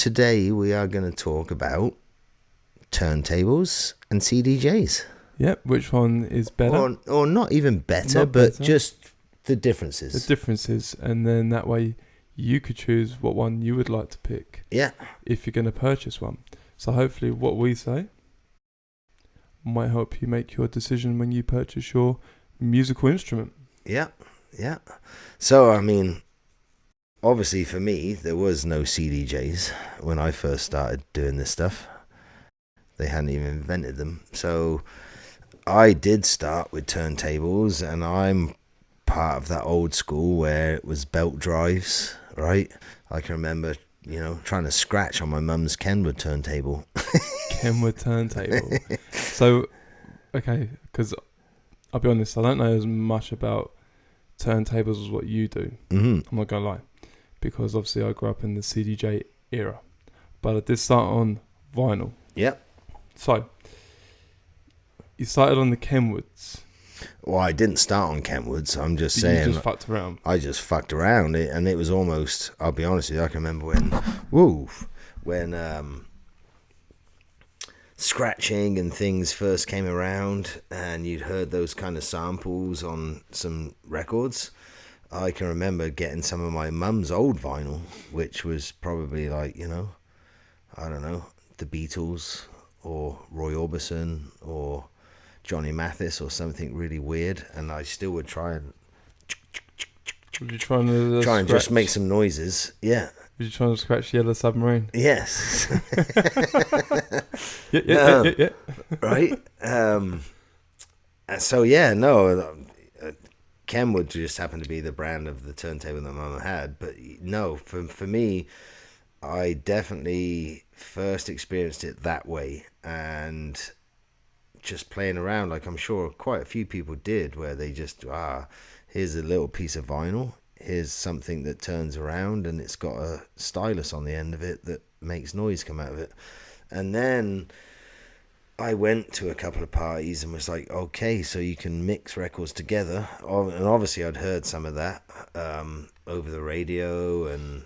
today we are going to talk about turntables and CDJs. Yep, which one is better? Or not even better, but just the differences. The differences, and then that way you could choose what one you would like to pick. Yeah. If you're going to purchase one. So hopefully what we say might help you make your decision when you purchase your musical instrument. Yeah, yeah. So, I mean, obviously for me, there was no CDJs when I first started doing this stuff. They hadn't even invented them. So I did start with turntables, and I'm part of that old school where it was belt drives, right? I can remember, trying to scratch on my mum's Kenwood turntable. Kenwood turntable. So, okay, because I'll be honest, I don't know as much about turntables as what you do. Mm-hmm. I'm not going to lie. Because obviously I grew up in the CDJ era. But I did start on vinyl. Yep. So, you started on the Kenwoods. Well, I didn't start on Kenwoods. I'm just saying. You just fucked around. I just fucked around, and it was almost, I'll be honest with you, I can remember when scratching and things first came around, and you'd heard those kind of samples on some records. I can remember getting some of my mum's old vinyl, which was probably like, I don't know, the Beatles or Roy Orbison or Johnny Mathis or something really weird, and I still would try and just make some noises. Yeah. Were you trying to scratch Yellow Submarine? Yes. Yeah. Right. So yeah, no. Kenwood just happened to be the brand of the turntable that Mum had, but no, for me, I definitely first experienced it that way, and just playing around, like I'm sure quite a few people did, where they just, here's a little piece of vinyl, here's something that turns around, and it's got a stylus on the end of it that makes noise come out of it. And then I went to a couple of parties and was like, okay, so you can mix records together. And obviously I'd heard some of that over the radio and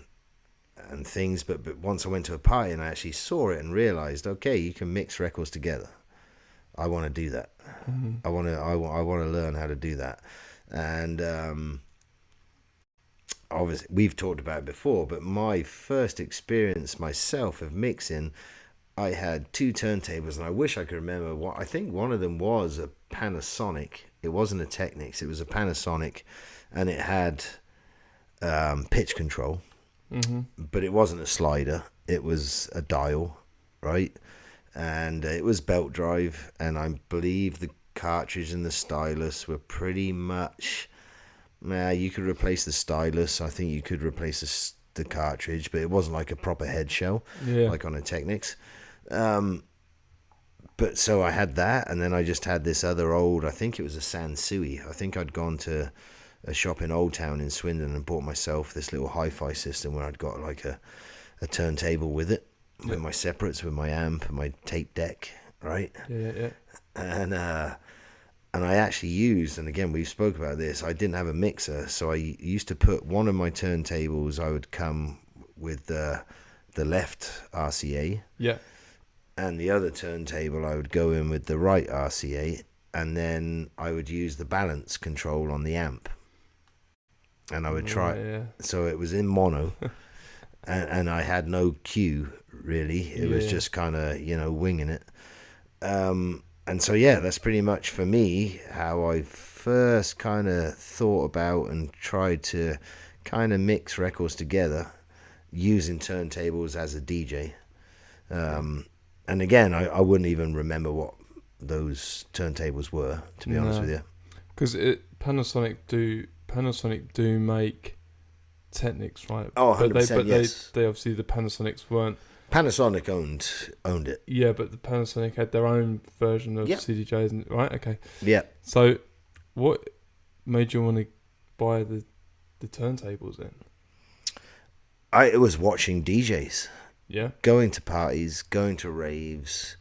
things, but once I went to a party and I actually saw it and realized, okay, you can mix records together. I want to do that. Mm-hmm. I want to learn how to do that. And obviously we've talked about it before, but my first experience myself of mixing, I had two turntables, and I wish I could remember what. I think one of them was a Panasonic. It wasn't a Technics. It was a Panasonic, and it had pitch control, but it wasn't a slider. It was a dial, right? And it was belt drive, and I believe the cartridge and the stylus were pretty much. You could replace the stylus. I think you could replace the cartridge, but it wasn't like a proper head shell, like on a Technics. But so I had that, and then I just had this other old, I think it was a Sansui. I think I'd gone to a shop in Old Town in Swindon and bought myself this little hi-fi system where I'd got like a turntable with it, with my separates, with my amp and my tape deck, right? Yeah. And I actually used, and again, we spoke about this, I didn't have a mixer, so I used to put one of my turntables, I would come with the left RCA. Yeah. And the other turntable, I would go in with the right RCA, and then I would use the balance control on the amp. And I would try. Yeah. So it was in mono, and I had no cue, really. It was just kind of, winging it. And so, that's pretty much for me how I first kind of thought about and tried to kind of mix records together using turntables as a DJ. And again, I wouldn't even remember what those turntables were, to be honest with you. Because Panasonic do make Technics, right? Oh, 100%, yes. They obviously, the Panasonics weren't. Panasonic owned it. Yeah, but the Panasonic had their own version of CDJs, right? Okay. Yeah. So, what made you want to buy the turntables then? It was watching DJs. Yeah. Going to parties, going to raves.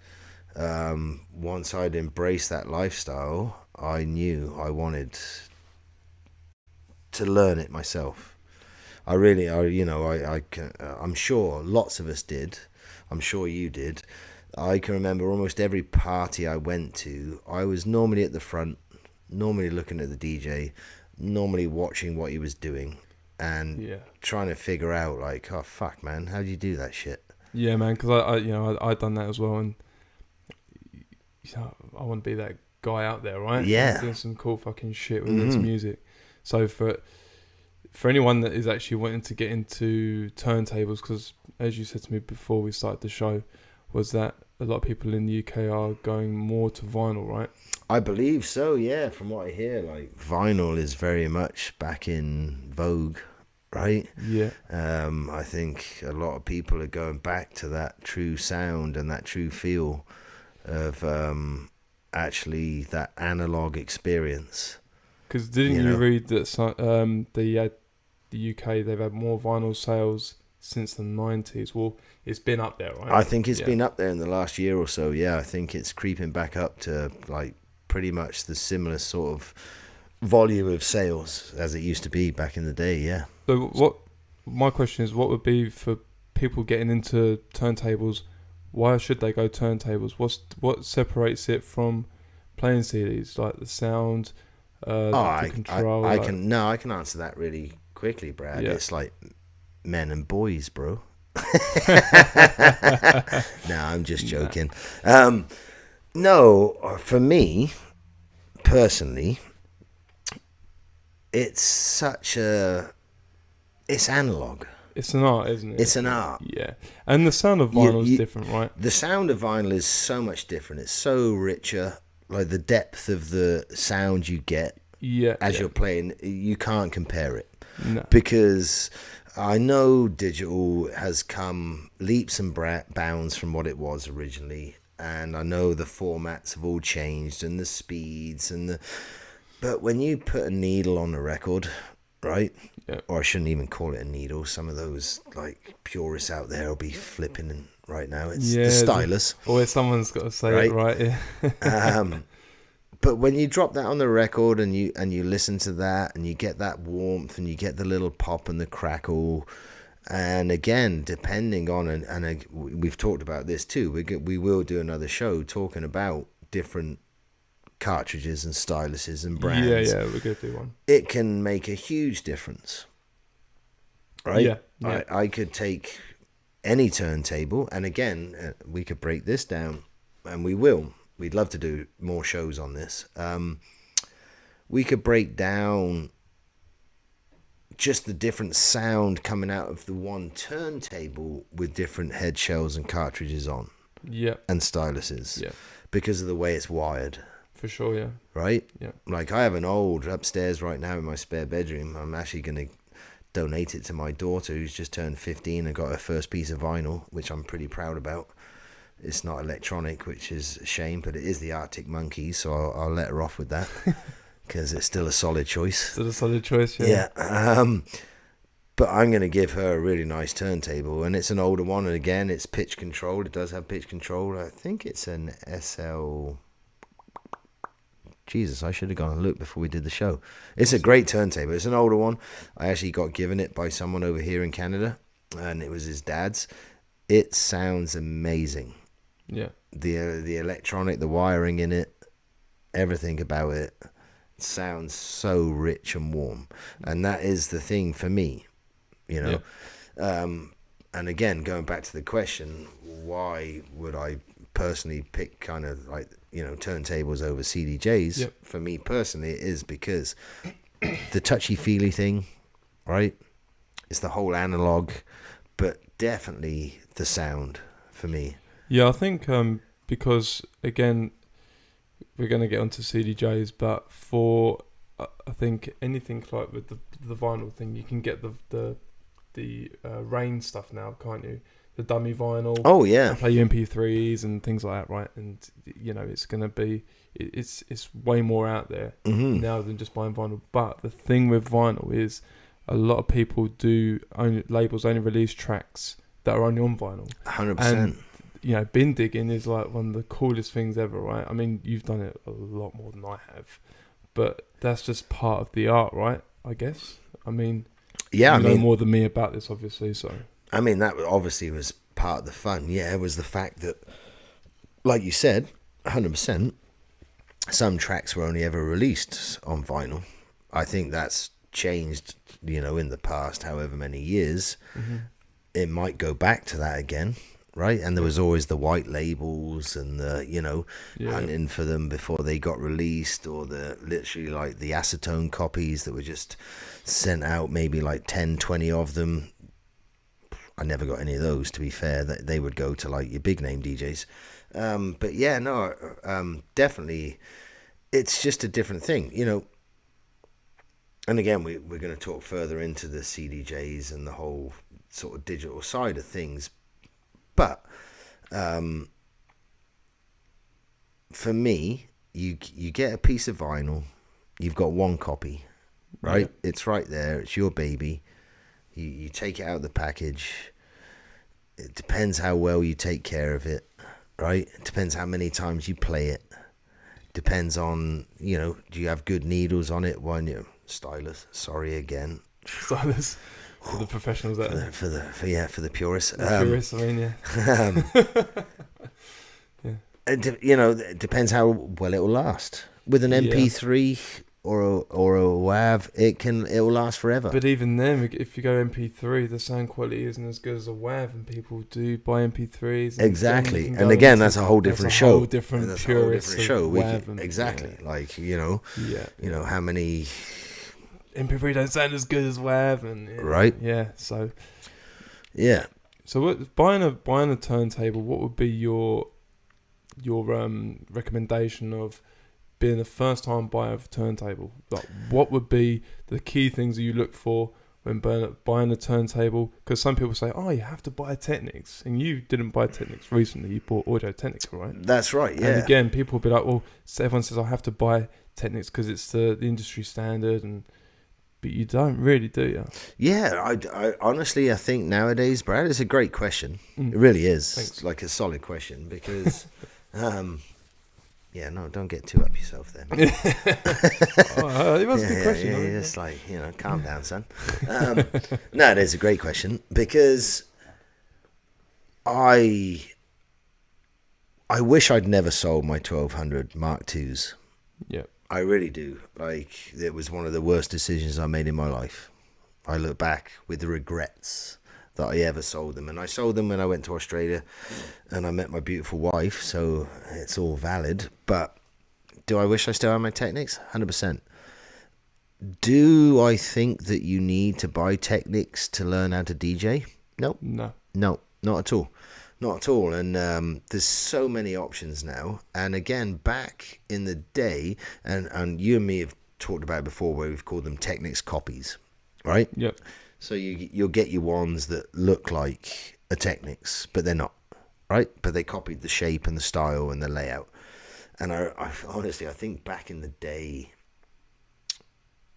Once I'd embraced that lifestyle, I knew I wanted to learn it myself. I'm sure lots of us did. I'm sure you did. I can remember almost every party I went to, I was normally at the front, normally looking at the DJ, normally watching what he was doing, and Yeah. trying to figure out, like, oh, fuck, man, how do you do that shit? Yeah, man, because I done that as well, and I want to be that guy out there, right? Who's Yeah. doing some cool fucking shit with his Mm-hmm. music. So for anyone that is actually wanting to get into turntables, because as you said to me before we started the show, was that a lot of people in the UK are going more to vinyl, right? I believe so, yeah, from what I hear. Like, vinyl is very much back in vogue, right? Yeah. I think a lot of people are going back to that true sound and that true feel of actually that analog experience. Because didn't You you know? read that the UK, they've had more vinyl sales since the 90s? Well, it's been up there, right? I think it's Yeah. been up there in the last year or so. Yeah, I think it's creeping back up to like pretty much the similar sort of volume of sales as it used to be back in the day. Yeah. So my question is, what would be for people getting into turntables? Why should they go turntables? What separates it from playing CDs? Like the sound, Oh, the control. I like, can no, I can answer that really quickly, Brad. Yeah. It's like men and boys, bro. No, I'm just joking. No, for me personally, it's analog. It's an art, isn't it? It's an art. Yeah, and the sound of vinyl is different, right? The sound of vinyl is so much different. It's so richer. Like the depth of the sound you get Yeah. as you're playing, you can't compare it. No. Because I know digital has come leaps and bounds from what it was originally, and I know the formats have all changed and the speeds but when you put a needle on a record, right? Yeah. Or I shouldn't even call it a needle. Some of those like purists out there will be flipping right now. It's the stylus. Always someone's got to say Right? it, right? Yeah. But when you drop that on the record and you listen to that and you get that warmth and you get the little pop and the crackle, and again, depending on we've talked about this too. We will do another show talking about different cartridges and styluses and brands. Yeah, we're gonna do one. It can make a huge difference, right? Yeah. I could take any turntable, and again, we could break this down, and we will. We'd love to do more shows on this. We could break down just the different sound coming out of the one turntable with different head shells and cartridges on. Yeah. And styluses. Yeah. Because of the way it's wired. For sure, yeah. Right? Yeah. Like I have an old upstairs right now in my spare bedroom. I'm actually going to donate it to my daughter who's just turned 15 and got her first piece of vinyl, which I'm pretty proud about. It's not electronic, which is a shame, but it is the Arctic Monkeys, so I'll let her off with that because it's still a solid choice. Still a solid choice, yeah. Yeah. But I'm going to give her a really nice turntable, and it's an older one, and again, it's pitch controlled. It does have pitch control. I think it's an SL... Jesus, I should have gone and looked before we did the show. It's a great turntable. It's an older one. I actually got given it by someone over here in Canada, and it was his dad's. It sounds amazing. Yeah. The electronic, the wiring in it, everything about it sounds so rich and warm. And that is the thing for me, you know. Yeah. And again, going back to the question, why would I personally pick kind of like, you know, turntables over CDJs? Yep. For me personally, it is because the touchy-feely thing, right? It's the whole analog, but definitely the sound for me. Yeah, I think because, again, we're going to get onto CDJs, but for, I think, anything like with the vinyl thing, you can get the rain stuff now, can't you? The dummy vinyl. Oh, yeah. And play your MP3s and things like that, right? And, you know, it's going to be, it's way more out there now than just buying vinyl. But the thing with vinyl is a lot of people labels only release tracks that are only on vinyl. 100%. And, you know, bin digging is like one of the coolest things ever, right? I mean, you've done it a lot more than I have, but that's just part of the art, right? I guess. I mean, Yeah, You know more than me about this, obviously. So I mean, that obviously was part of the fun. Yeah, it was the fact that, like you said, 100%, some tracks were only ever released on vinyl. I think that's changed, in the past, however many years. It might go back to that again, right? And there was always the white labels and the, hunting for them before they got released, or the literally like the acetone copies that were just sent out, maybe like 10, 20 of them. I never got any of those, to be fair. They would go to like your big name DJs. But yeah, no, definitely, it's just a different thing, And again, we're going to talk further into the CDJs and the whole sort of digital side of things. But for me, you get a piece of vinyl, you've got one copy, right? Yeah. It's right there. It's your baby. You take it out of the package. It depends how well you take care of it, right? It depends how many times you play it. Depends on, do you have good needles on it when you stylus? Sorry again. Stylus for the professionals out there. For the purists. Purists, I mean, yeah. It depends how well it will last. With an MP3 or a WAV, it will last forever. But even then, if you go MP3, the sound quality isn't as good as a WAV, and people do buy MP3s. Exactly, and again, that's a whole different show. Whole different purist show. Exactly, how many MP3 don't sound as good as WAV, and right? Yeah, so yeah. So buying a turntable, what would be your recommendation of being the first time buyer of a turntable? Like, what would be the key things that you look for when buying a turntable? Because some people say, you have to buy a Technics, and you didn't buy Technics recently, you bought Audio Technica, right? That's right, yeah. And again, people will be like, everyone says I have to buy Technics because it's the industry standard, but you don't really, do you? Yeah, I honestly, I think nowadays, Brad, it's a great question. It really is. Thanks. It's like a solid question because yeah, no, don't get too up yourself then. It was a good question. Yeah, just like, calm down, son. No, it is a great question because I wish I'd never sold my 1200 Mark IIs. Yeah. I really do. Like, it was one of the worst decisions I made in my life. I look back with the regrets that I ever sold them. And I sold them when I went to Australia and I met my beautiful wife, so it's all valid. But do I wish I still had my Technics? 100%. Do I think that you need to buy Technics to learn how to DJ? No, not at all. Not at all. And there's so many options now. And again, back in the day, and you and me have talked about it before, where we've called them Technics copies, right? Yep. So you'll get your ones that look like a Technics, but they're not, right? But they copied the shape and the style and the layout. And I honestly, I think back in the day,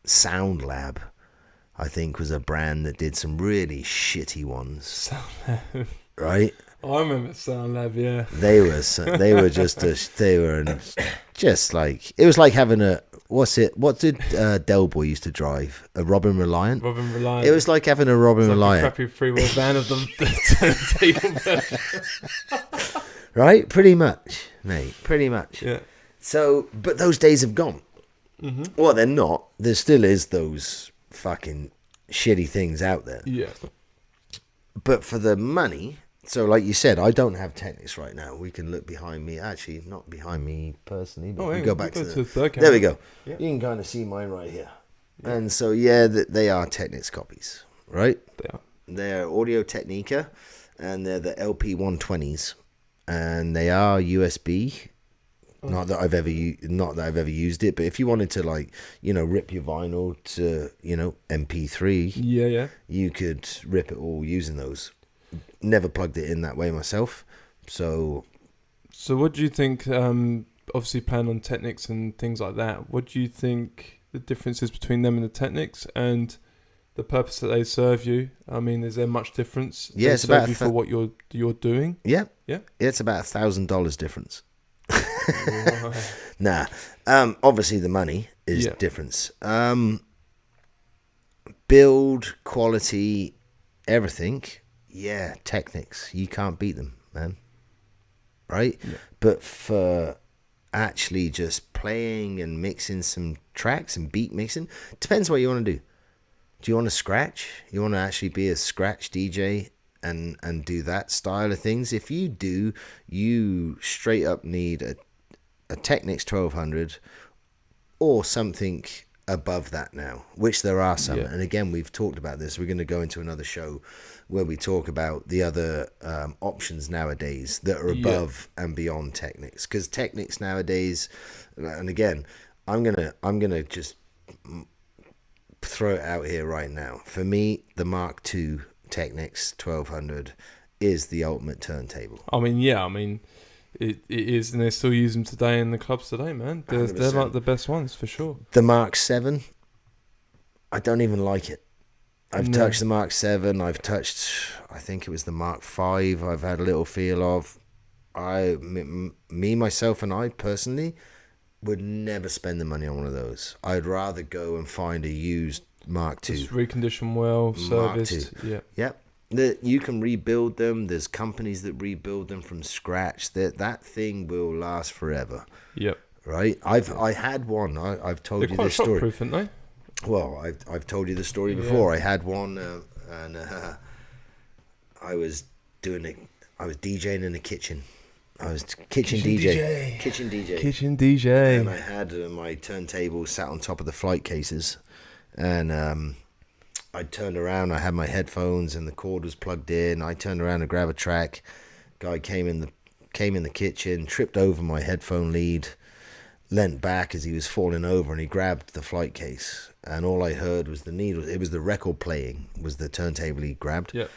Sound Lab, I think, was a brand that did some really shitty ones. Sound Lab. Right? I remember Sound Lab, yeah. They were just like, it was like having a, what did Del Boy used to drive? A Robin Reliant? Robin Reliant. It was like having a Robin Reliant. Like a crappy freewheel van of the turntable version. Right? Pretty much, mate. Pretty much. Yeah. So, but those days have gone. Mm-hmm. Well, they're not. There still is those fucking shitty things out there. Yeah. But for the money, so like you said, I don't have Technics right now. We can look behind me. Actually, not behind me personally, but we go back to the third camera. There we go. Yeah. You can kind of see mine right here. Yeah. And so, they are Technics copies, right? They are. They're Audio Technica, and they're the LP120s, and they are USB. Oh. Not that I've ever used it, but if you wanted to, like, rip your vinyl to, MP3, you could rip it all using those. Never plugged it in that way myself. So what do you think, obviously playing on Technics and things like that, what do you think the difference is between them and the Technics and the purpose that they serve you? I mean, is there much difference? Yeah, it's about for what you're doing. Yeah. It's about $1,000 difference. Nah. Obviously the money is difference. build, quality, everything. Yeah, Technics. You can't beat them, man. Right? Yeah. But for actually just playing and mixing some tracks and beat mixing, depends what you want to do. Do you want to scratch? You want to actually be a scratch DJ and do that style of things? If you do, you straight up need a Technics 1200 or something above that now, which there are some. Yeah. And again, we've talked about this. We're going to go into another show where we talk about the other options nowadays that are above and beyond Technics. Because Technics nowadays, and again, I'm gonna just throw it out here right now. For me, the Mark II Technics 1200 is the ultimate turntable. I mean, it is, and they still use them today in the clubs today, man. They're 100%. like the best ones for sure. The Mark 7, I don't even like it. I've No. touched the Mark 7. I've touched, I think it was the Mark 5. I've had a little feel of. Myself, and I personally would never spend the money on one of those. I'd rather go and find a used Mark II. Just reconditioned well, Mark serviced. II. Yeah. Yep. You can rebuild them. There's companies that rebuild them from scratch. That thing will last forever. Yep. Right? I had one. I've told They're you quite this story. shockproof, aren't they? Well, I've told you the story before. I had one, and I was DJing in the kitchen. I was kitchen DJ. Kitchen DJ. And I had my turntable sat on top of the flight cases, and I turned around. I had my headphones, and the cord was plugged in. I turned around to grab a track. Guy came in the kitchen, tripped over my headphone lead, leant back as he was falling over, and he grabbed the flight case. And all I heard was the needle. It was the record playing. Was the turntable he grabbed. Yeah.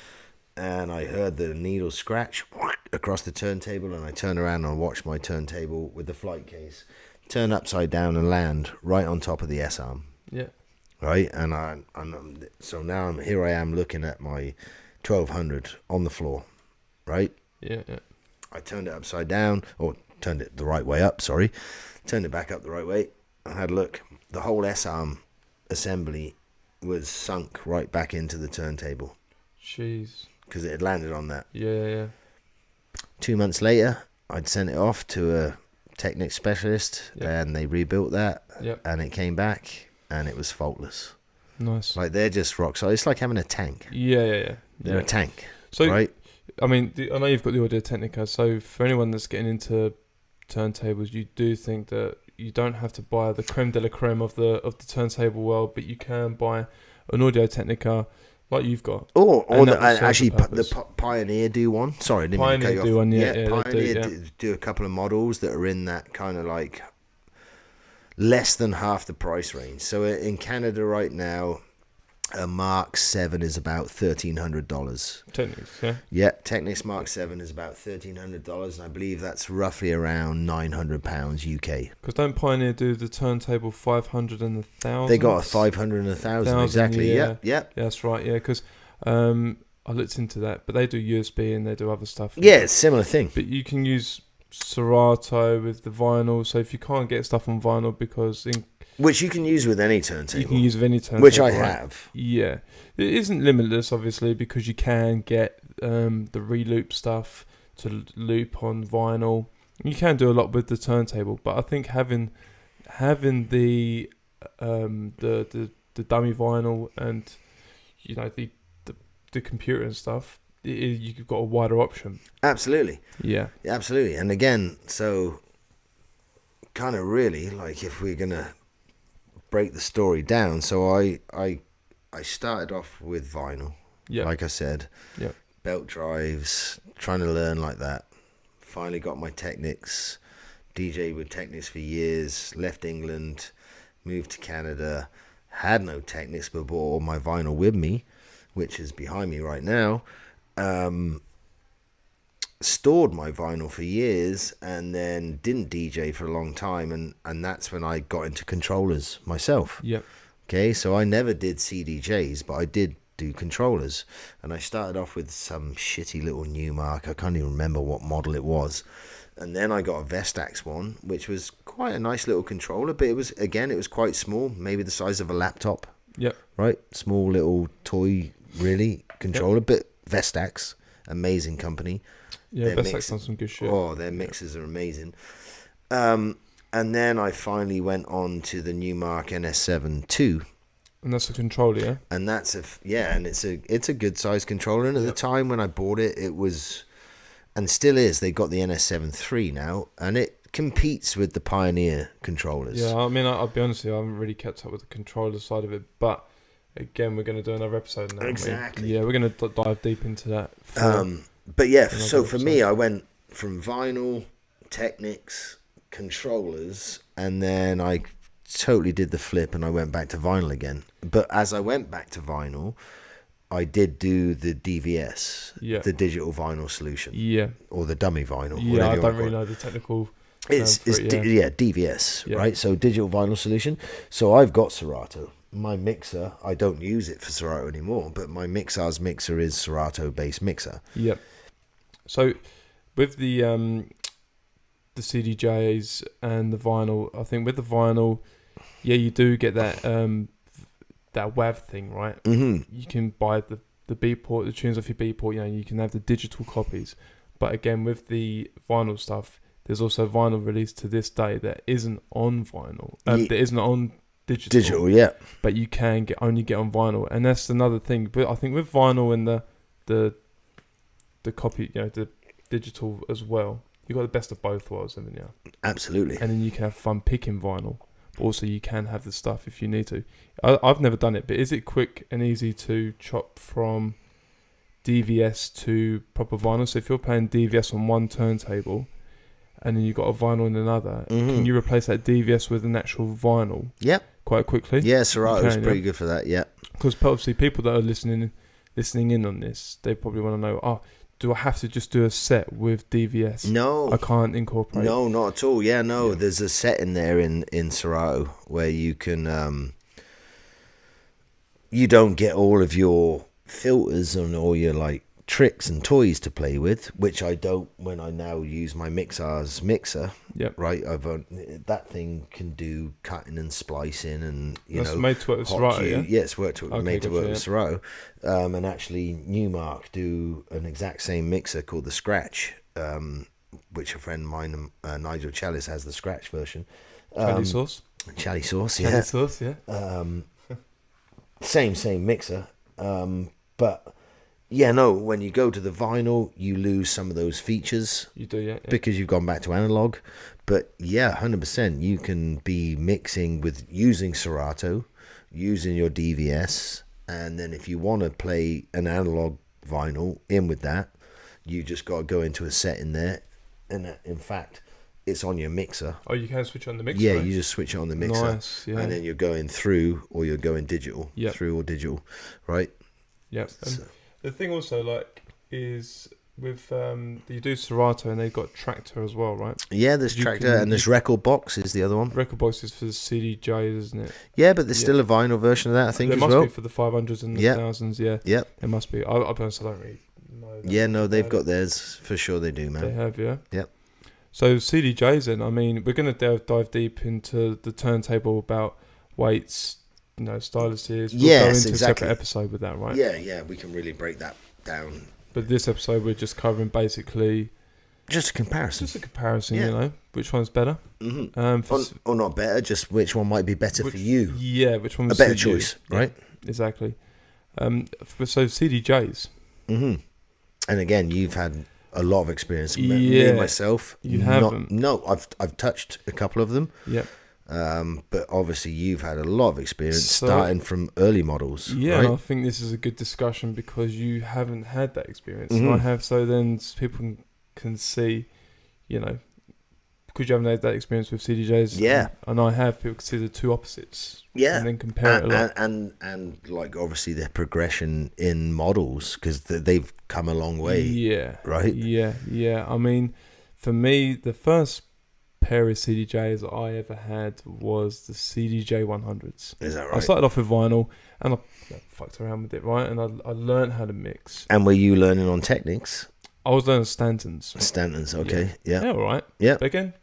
And I heard the needle scratch across the turntable, and I turned around and I watched my turntable with the flight case turn upside down and land right on top of the S-arm. Yeah. Right, and so now here I am looking at my 1200 on the floor. Right. Yeah. Yeah. I turned it upside down, or turned it the right way up. Sorry, turned it back up the right way. I had a look. The whole S-arm assembly was sunk right back into the turntable. Jeez. Because it had landed on that. Yeah. 2 months later, I'd sent it off to a Technics specialist, and they rebuilt that, and it came back, and it was faultless. Nice. Like, they're just rock solid. It's like having a tank. Yeah. They're a tank, so, right? I mean, I know you've got the Audio Technica, so for anyone that's getting into turntables, you do think that you don't have to buy the creme de la creme of the turntable world, but you can buy an Audio Technica like you've got. Or the Pioneer do one. Sorry, I didn't mean to cut you off. do one, Pioneer do a couple of models that are in that kind of like less than half the price range. So in Canada right now, a Mark 7 is about $1,300. Technics, yeah? Yeah, Technics Mark 7 is about $1,300, and I believe that's roughly around £900 UK. Because don't Pioneer do the turntable 500 and 1,000? They got a 500 and 1,000, exactly. Yeah. Yeah, that's right, yeah, because I looked into that, but they do USB and they do other stuff. Yeah, it's a similar thing. But you can use Serato with the vinyl, so if you can't get stuff on vinyl, because which you can use with any turntable. You can use with any turntable. Which I have. Yeah. It isn't limitless, obviously, because you can get the reloop stuff to loop on vinyl. You can do a lot with the turntable, but I think having the dummy vinyl and the computer and stuff, you've got a wider option. Absolutely. Yeah. Absolutely. And again, so kind of really, like, if we're gonna break the story down, so I started off with vinyl, like I said, belt drives, trying to learn like that. Finally got my Technics, DJ with Technics for years, left England, moved to Canada, had no Technics, but brought all my vinyl with me, which is behind me right now. Stored my vinyl for years, and then didn't DJ for a long time, and that's when I got into controllers myself. Yep. Okay, so I never did CDJs, but I did do controllers, and I started off with some shitty little Newmark. I can't even remember what model it was, and then I got a Vestax one, which was quite a nice little controller, but it was quite small, maybe the size of a laptop. Yep. Right, small little toy, really controller, but Vestax, amazing company. Yeah, Vestax done some good shit. Oh, their mixes are amazing. And then I finally went on to the Newmark NS7 II. And that's a controller, yeah. And that's and it's a good size controller. And at the time when I bought it, it was, and still is. They got the NS7 III now, and it competes with the Pioneer controllers. Yeah, I mean, I'll be honest with you, I haven't really kept up with the controller side of it, but again, we're going to do another episode now. Exactly. Yeah, we're going to dive deep into that. But yeah, so for me, I went from vinyl, Technics, controllers, and then I totally did the flip and I went back to vinyl again. But as I went back to vinyl, I did do the DVS, the digital vinyl solution, or the dummy vinyl. Yeah, I don't really know the technical. It's DVS, right? So digital vinyl solution. So I've got Serato. My mixer, I don't use it for Serato anymore, but my Mixar's mixer is Serato based mixer. Yep. So with the CDJs and the vinyl, I think with the vinyl, you do get that that WAV thing, right? Mm-hmm. You can buy the beat port, the tunes off your beat port. You can have the digital copies. But again, with the vinyl stuff, there's also vinyl released to this day that isn't on vinyl. That isn't on digital. Yeah. But you can only get on vinyl, and that's another thing. But I think with vinyl and the copy, the digital as well, you got the best of both worlds, haven't you? Absolutely. And then you can have fun picking vinyl. But also, you can have the stuff if you need to. I've never done it, but is it quick and easy to chop from DVS to proper vinyl? So if you're playing DVS on one turntable, and then you've got a vinyl in another, can you replace that DVS with an actual vinyl? Yep. Quite quickly. Yeah, Serato's pretty good for that. Yeah. Because obviously, people that are listening in on this, they probably want to know, do I have to just do a set with DVS? No. I can't incorporate. No, not at all. Yeah, no. There's a setting there in Serato where you can, you don't get all of your filters and all your tricks and toys to play with, which I don't when I now use my Mixar's mixer. Yep. Right. That thing can do cutting and splicing and That's made to work with Serato. Yeah, it's made to work with Serato. And actually, Newmark do an exact same mixer called the Scratch, which a friend of mine, Nigel Chalice, has the Scratch version. Chali sauce. Chali sauce. Yeah. Chali sauce. Yeah. Same mixer. But yeah, no, when you go to the vinyl, you lose some of those features. You do, yeah. Because you've gone back to analog. But yeah, 100%, you can be mixing with using Serato, using your DVS, and then if you want to play an analog vinyl in with that, you just got to go into a setting there, and in fact, it's on your mixer. Oh, you can switch on the mixer? Yeah, you just switch it on the mixer. Nice, yeah. And then you're going through, or you're going digital. Yep. Through or digital, right? Yep. The thing also, is with you do Serato and they've got Tractor as well, right? Yeah, there's Tractor and there's Record Box is the other one. Record Box is for the CDJs, isn't it? Yeah, but there's still a vinyl version of that, I think, there as must well. Be for the 500s and the 1000s, yeah. Yep. It must be. I'll be honest, I don't really know. Yeah, no, they've got theirs for sure. They do, man. They have, yeah. Yep. So CDJs, then. I mean, we're going to dive deep into the turntable about weights, styluses. We'll go into a separate episode with that, right? Yeah, we can really break that down. But this episode, we're just covering basically just a comparison. Which one's better. Mm-hmm. Or not better, just which one might be better for you. Yeah, which one was a better choice, right? Yeah, exactly. So CDJs. Mm-hmm. And again, you've had a lot of experience. Me and myself. You haven't? No, I've touched a couple of them. Yep. But obviously you've had a lot of experience starting from early models. Yeah, right? and I think this is a good discussion because you haven't had that experience. Mm-hmm. And I have, so then people can see, because you haven't had that experience with CDJs. Yeah. And I have, people can see the two opposites. Yeah. And then compare it a lot. And obviously their progression in models because they've come a long way. Yeah. Right? Yeah. I mean, for me, the first pair of CDJs that I ever had was the CDJ100s. Is that right? I started off with vinyl and I fucked around with it, right? And I learned how to mix. And were you learning on Technics? I was learning Stantons. Stantons, okay. Yeah. Yeah, all right. Yeah. But again,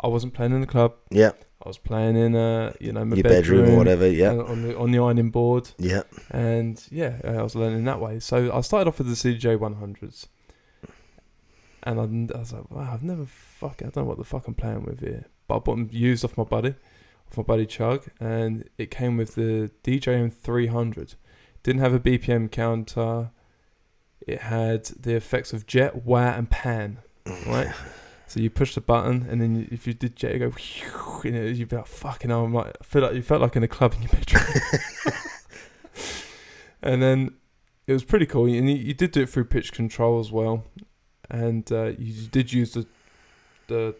I wasn't playing in the club. Yeah. I was playing in my Your bedroom or whatever. Yeah. On the ironing board. Yeah. And I was learning that way. So I started off with the CDJ100s, and I was like, wow, I don't know what the fuck I'm playing with here. But I bought them used off my buddy Chug, and it came with the DJM300. Didn't have a BPM counter. It had the effects of jet, wah, and pan. Right. So you push the button, and then if you did jet, you go, you'd be like, fucking hell, you felt like in a club in your bedroom. And then it was pretty cool. And you did do it through pitch control as well. And you did use the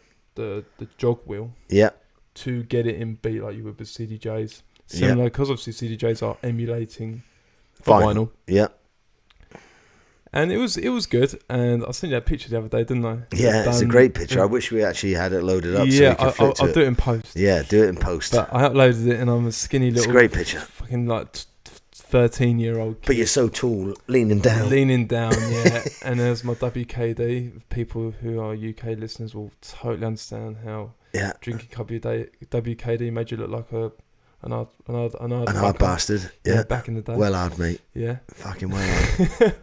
jog wheel. Yeah. To get it in beat like you would with CDJs. Similar, because obviously CDJs are emulating vinyl. Yeah. And it was good, and I sent you that picture the other day, didn't I? Yeah, it's a great picture. I wish we actually had it loaded up. Yeah, so we could I'll do it in post. Yeah, do it in post. But I uploaded it, and I'm a skinny little. It's a great picture. Fucking like 13-year-old kid. But you're so tall, leaning down. Yeah. And there's my WKD. People who are UK listeners will totally understand how drinking WKD made you look like an hard bastard. Yeah, back in the day. Well hard, mate. Yeah, fucking well hard.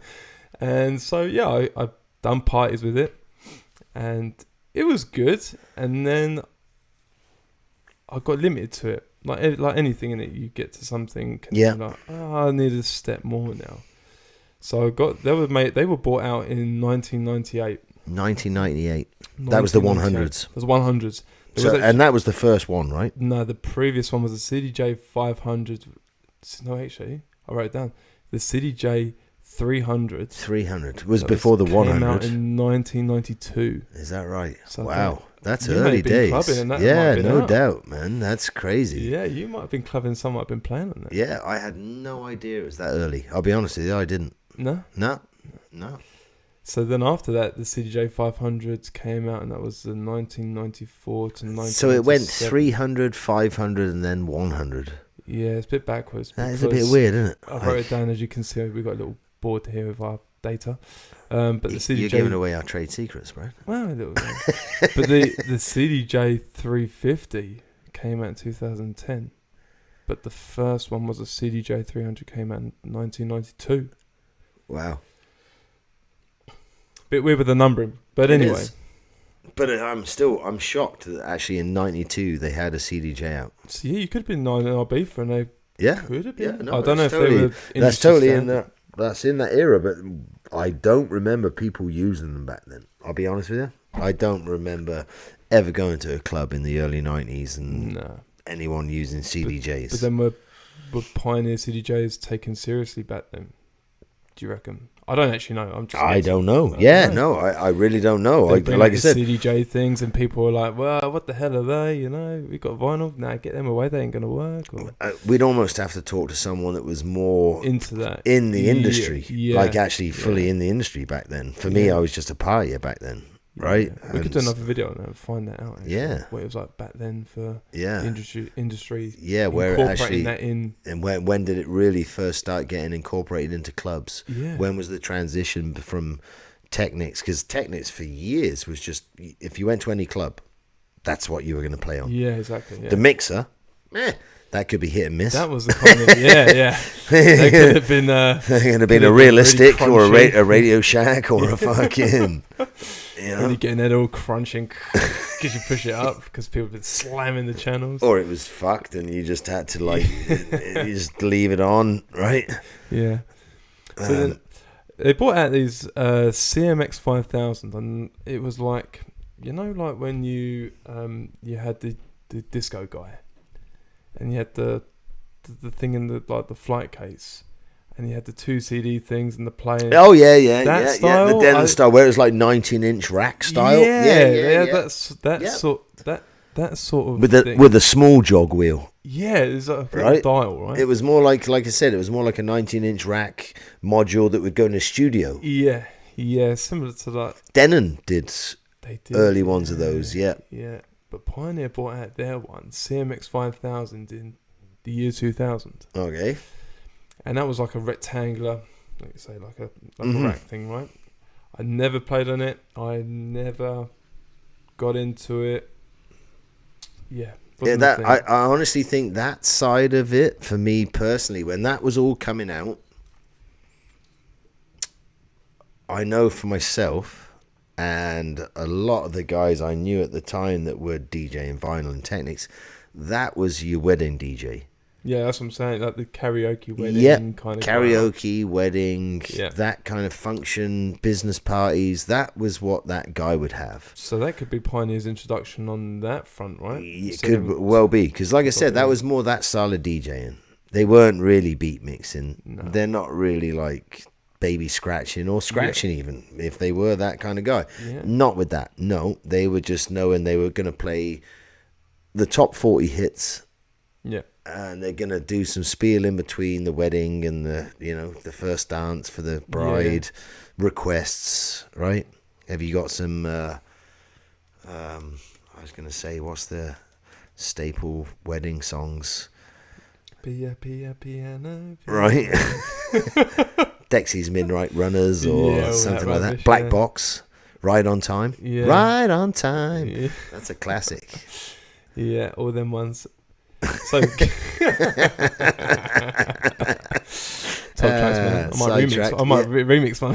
And so I done parties with it, and it was good. And then I got limited to it, like anything in it. You get to something, and you're like, I need a step more now. So they were bought out in 1998. 1998. That was the 100s. It was 100s. And that was the first one, right? No, the previous one was the CDJ500. No, actually, I wrote it down. The CDJ 300. 300 was before the 100. Came out in 1992. Is that right? So wow, that's early days. Yeah, no doubt, man. That's crazy. Yeah, you might have been clubbing. Some might have been playing on that. Yeah, I had no idea it was that early. I'll be honest with you, I didn't. No. So then after that, the CDJ 500s came out, and that was the 1994 to 1997. So it went 300, 500, and then 100. Yeah, it's a bit backwards. That is a bit weird, isn't it? I wrote it down, as you can see. We've got a little board here with our data. But the CDJ... You're giving away our trade secrets, bro. Well, a little bit. But the CDJ 350 came out in 2010. But the first one was a CDJ 300, came out in 1992. Wow. Bit weird with the numbering, but anyway. But I'm shocked that actually in 92 they had a CDJ out. So yeah, you could have been 9 RB for, and they could have been. Yeah, no, I don't know if totally, they were. That's totally in that. That's in that era, but I don't remember people using them back then. I'll be honest with you. I don't remember ever going to a club in the early 90s and anyone using CDJs. But then were Pioneer CDJs taken seriously back then? Do you reckon? I don't actually know. I don't know. I really don't know. Like I said, CDJ things, and people were like, "Well, what the hell are they? We got vinyl. Now get them away. They ain't gonna work." We'd almost have to talk to someone that was more into that in the industry, like actually fully in the industry back then. For me, I was just a partier back then. Right, we could do another video and find that out. Actually, what it was like back then for industry. Yeah, where it actually that in, and when did it really first start getting incorporated into clubs? Yeah, when was the transition from Technics? Because Technics for years was just, if you went to any club, that's what you were going to play on. Yeah, exactly. Yeah. The mixer, that could be hit and miss. That was the kind of That could have been. That could have been a realistic really or a Radio Shack or a fucking. And you're getting that all crunching because you push it up because people have been slamming the channels. Or it was fucked and you just had to you just leave it on, right? Yeah. So then they brought out these CMX 5000, and it was like, like when you had the disco guy, and you had the thing in the flight case. And you had the 2 CD things and the player. Oh yeah. That style, the Denon style, where it was like 19-inch rack style. Yeah. That sort of with thing. With a small jog wheel. Yeah, it's like a dial, right? It was more like I said, it was more like a 19-inch rack module that would go in a studio. Yeah, similar to that. Denon did. They did early ones of those. Yeah. But Pioneer brought out their one, CMX 5000, in the year 2000. Okay. And that was like a rectangular, like you say, like a rack thing, right? I never played on it. I never got into it. yeah, Yeah, wasn't a that thing. I honestly think that side of it, for me personally, when that was all coming out, I know for myself and a lot of the guys I knew at the time that were DJing vinyl and Technics, that was your wedding DJ. Yeah, that's what I'm saying. Like the karaoke Yep. wedding kind of crowd. Karaoke, wedding, Yeah. that kind of function, business parties, that was what that guy would have. So that could be Pioneer's introduction on that front, right? It Instead of could well be, because like I said, that yeah. was more that style of DJing. They weren't really beat mixing. No. They're not really like baby scratching or scratching even, if they were that kind of guy. Yeah. Not with that. No, they were just knowing they were going to play the top 40 hits. Yeah. And they're going to do some spiel in between the wedding and the first dance for the bride, requests, right? Have you got some, I was going to say, what's the staple wedding songs? Piano. Right? Dexy's Midnight Runners or something like that. Black Box, Right on Time. Yeah. Right on Time. Yeah. That's a classic. Yeah, all them ones. So, top tracks, man. I might remix one.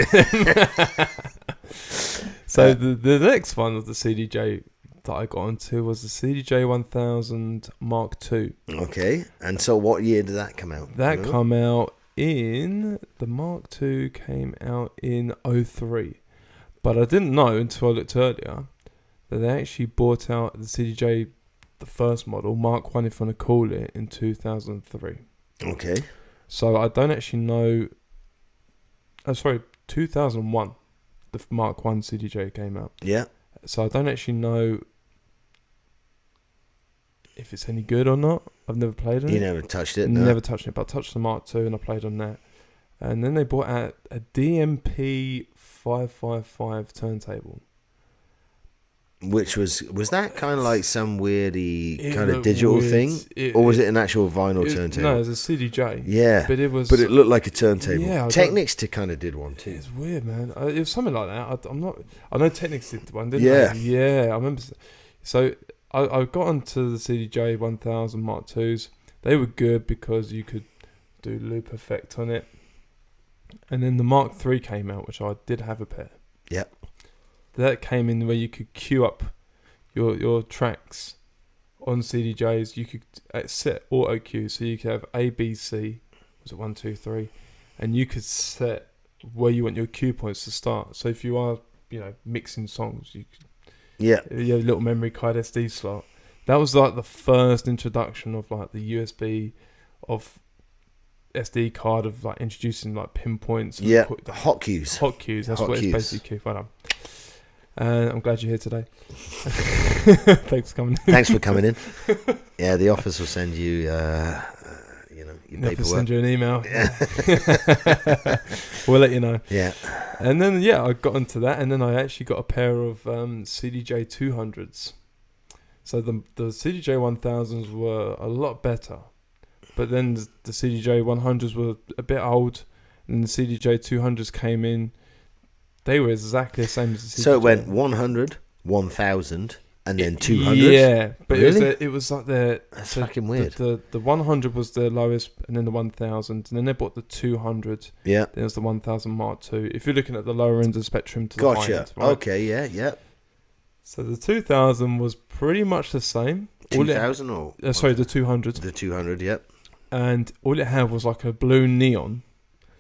So the next one of the CDJ that I got onto was the CDJ3000 Mark II. Okay, and so what year did that come out? That come out in the Mark II came out in 03, but I didn't know until I looked earlier that they actually bought out the CDJ. The first model, Mark 1 if you want to call it, in 2003. Okay. So I don't actually know... 2001. The Mark 1 CDJ came out. Yeah. So I don't actually know if it's any good or not. I've never played on it. You never touched it? No? Never touched it, but I touched the Mark 2 and I played on that. And then they bought out a DMP 555 turntable. Which was that kind of like some weirdy kind of digital weird. thing? Or was it an actual vinyl turntable? No, it was a CDJ. Yeah. But it was... But it looked like a turntable. Yeah, Technics kind of did one too. It's weird, man. It was something like that. I'm not... I know Technics did one, didn't Yeah. they? Yeah, I remember. So I got onto the CDJ 1000 Mark IIs. They were good because you could do loop effect on it. And then the Mark III came out, which I did have a pair. Yeah. That came in where you could queue up your tracks on CDJs. You could set auto queue, so you could have A, B, C, was it 1, 2, 3, and you could set where you want your cue points to start. So if you are, mixing songs, you have a little memory card SD slot. That was like the first introduction of like the USB of SD card of like introducing like pinpoints. Yeah, hot cues. Hot cues. That's hot what cues. it's basically. Well done. I'm glad you're here today. Thanks for coming in. Thanks for coming in. Yeah, the office will send you, your paperwork. Send you an email. Yeah. We'll let you know. Yeah. And then, I got into that, and then I actually got a pair of CDJ200s. So the CDJ1000s were a lot better, but then the CDJ100s were a bit old, and the CDJ200s came in. They were exactly the same as the CDJ. So it went 100, 1000, and then 200? Yeah, but really? it was like the... That's fucking weird. The 100 was the lowest, and then the 1000, and then they bought the 200. Yeah. Then it was the 1000 Mark II. If you're looking at the lower end of the spectrum to the high end. Right? Okay, yeah. So the 2000 was pretty much the same. 2000 or... the 200. The 200, yep. And all it had was like a blue neon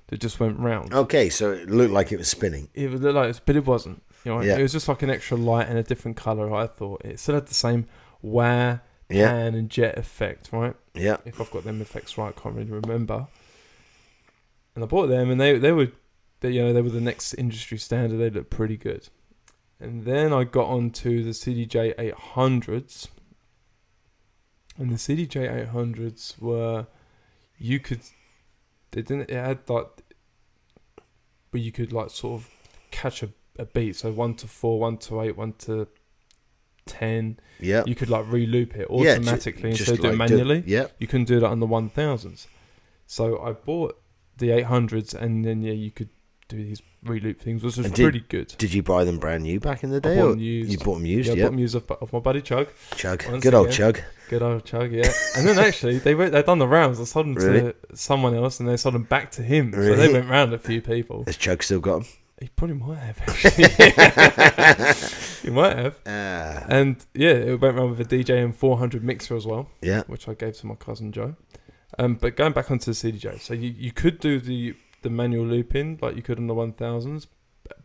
that just went round. Okay, so it looked like it was spinning. It would look like, but it wasn't. Yeah. It was just like an extra light and a different colour, I thought. It still had the same wah, pan and jet effect, right? Yeah. If I've got them effects right, I can't really remember. And I bought them, and they were the next industry standard. They looked pretty good. And then I got onto the CDJ800s. And the CDJ800s were, it had like, but you could like sort of catch a beat. So 1 to 4, 1 to 8, 1 to 10. Yeah. You could like re-loop it automatically instead of doing it manually. Yeah. You couldn't do that on the 1000s. So I bought the 800s, and then you could do these reloop things, which was And pretty good. Did you buy them brand new back in the day? I bought Or them used. you bought them used? Yeah, I Yeah, bought them used off my buddy Chug. Chug. Once Good old again. Chug. Good old Chug, yeah. And then actually they done the rounds. I sold them Really? to someone else, and they sold them back to him. So Really? they went round a few people. Has Chug still got them? He probably might have. Actually. He might have. And yeah, it went around with a DJ M400 mixer as well. Yeah. Which I gave to my cousin Joe. But going back onto the CDJ, so you could do the manual looping like you could on the 1000s,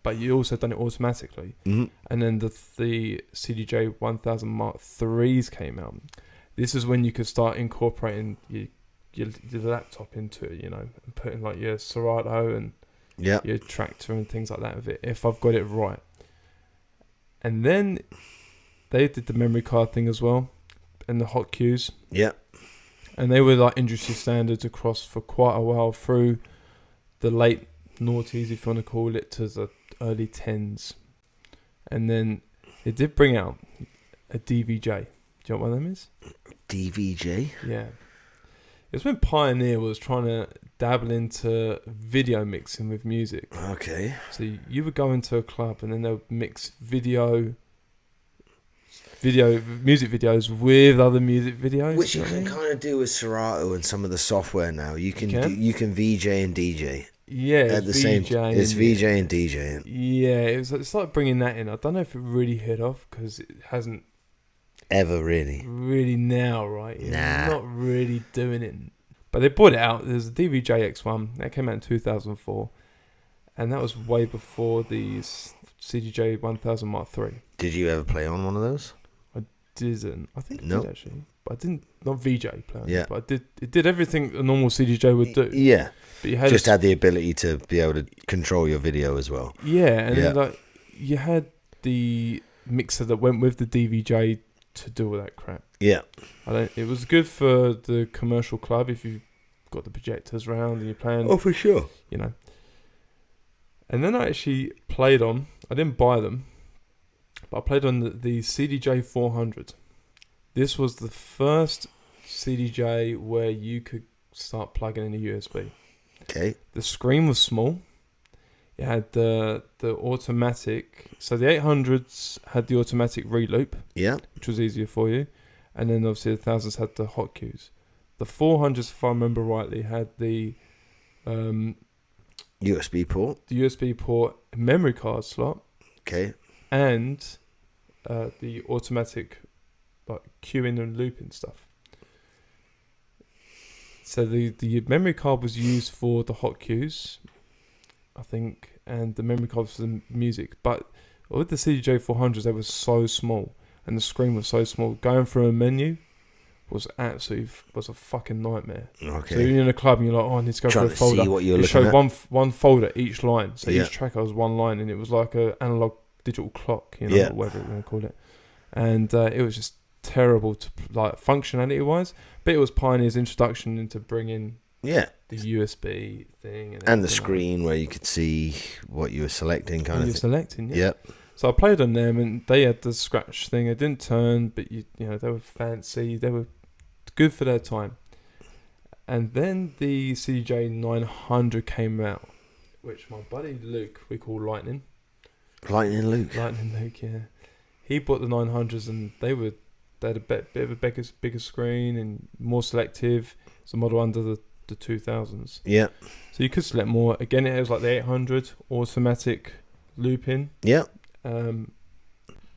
but you also done it automatically. Mm-hmm. And then the CDJ1000 Mark IIIs came out. This is when you could start incorporating your laptop into it, you know, and putting like your Serato and your tractor and things like that with it, if I've got it right. And then they did the memory card thing as well, and the hot cues. Yeah. And they were like industry standards across for quite a while, through the late noughties, if you want to call it, to the early 10s. And then it did bring out a DVJ. Do you know what one of them is? DVJ? Yeah. It was when Pioneer was trying to dabble into video mixing with music. Okay. So you would go into a club and then they would mix music videos with other music videos. Which you can kind of do with Serato and some of the software now. You can VJ and DJ. Yeah, At the same time. It's VJ and DJ. Yeah, it's like bringing that in. I don't know if it really hit off because it hasn't Ever really. Really now, right? Nah. Not really doing it. But they brought it out. There's a DVJ X1 that came out in 2004, and that was way before the CDJ3000 Mark III. Did you ever play on one of those? I didn't. I think I Nope. did actually, but I didn't. Not VJ play on Yeah. it, but I did. It did everything a normal CDJ would do. Yeah. But you had Just had the ability to be able to control your video as well. Yeah, and then like you had the mixer that went with the DVJ to do all that crap. Yeah. It was good for the commercial club if you've got the projectors around and you're playing. Oh, for sure. You know. And then I actually played on. I didn't buy them, but I played on the CDJ400. This was the first CDJ where you could start plugging in a USB. Okay. The screen was small. It had the automatic. So the 800s had the automatic reloop. Yeah. Which was easier for you. And then obviously the 1000s had the hot cues. The 400s, if I remember rightly, had the USB port. The USB port memory card slot. Okay. And the automatic like queuing and looping stuff. So the memory card was used for the hot cues, I think, and the memory card for the music. But with the CDJ400s, they were so small, and the screen was so small. Going through a menu was a fucking nightmare. Okay. So you're in a club and you're like, oh, I need to go through a folder. See what you're it looking showed at. one folder each line. So each tracker was one line, and it was like a analog digital clock, you know, or whatever you want to call it. And it was just terrible to like functionality wise, but it was Pioneer's introduction into bringing the USB thing and the screen where you could see what you were selecting, kind of thing. Selecting, Yep. So I played on them, and they had the scratch thing. It didn't turn, but you know they were fancy. They were good for their time. And then the CDJ900 came out, which my buddy Luke, we call Lightning Luke, yeah. He bought the 900s, and they had a bit of a bigger screen and more selective. It's a model under the 2000s. Yeah. So you could select more. Again, it was like the 800 automatic looping. Yeah. And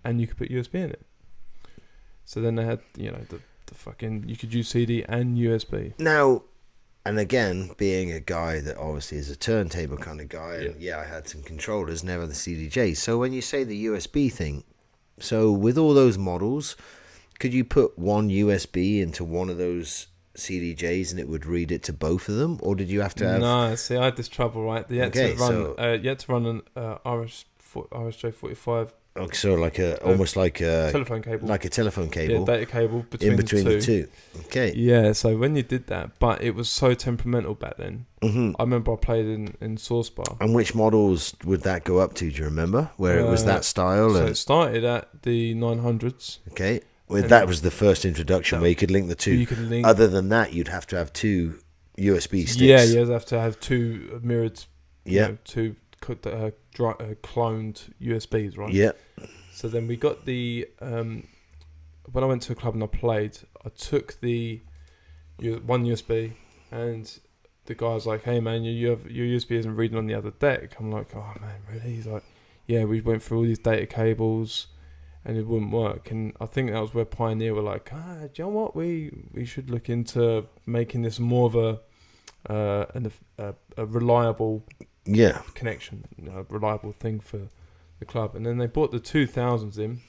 you could put USB in it. So then they had, you know, the fucking, you could use CD and USB. Now, and again, being a guy that obviously is a turntable kind of guy, and I had some controllers, never the CDJ. So when you say the USB thing, so with all those models, could you put one USB into one of those CDJs and it would read it to both of them, or did you have to have? No, see, I had this trouble, right? You had to run an RSJ45. So like almost like a telephone cable, yeah, data cable between the two. Okay. Yeah, so when you did that, but it was so temperamental back then. Mm-hmm. I remember I played in Source Bar. And which models would that go up to? Do you remember where it was that style? So it started at the 900s. Okay. Well, that was the first introduction where you could link the two. You could link. Other than that, you'd have to have two USB sticks. Yeah, you'd have to have two mirrored. Two cloned USBs, right? Yeah. So then we got the when I went to a club and I played, I took the one USB, and the guy's like, "Hey man, your USB isn't reading on the other deck." I'm like, "Oh man, really?" He's like, "Yeah, we went through all these data cables, and it wouldn't work." And I think that was where Pioneer were like, do you know what? We should look into making this more of a reliable connection, a reliable thing for the club. And then they bought the 2000s in,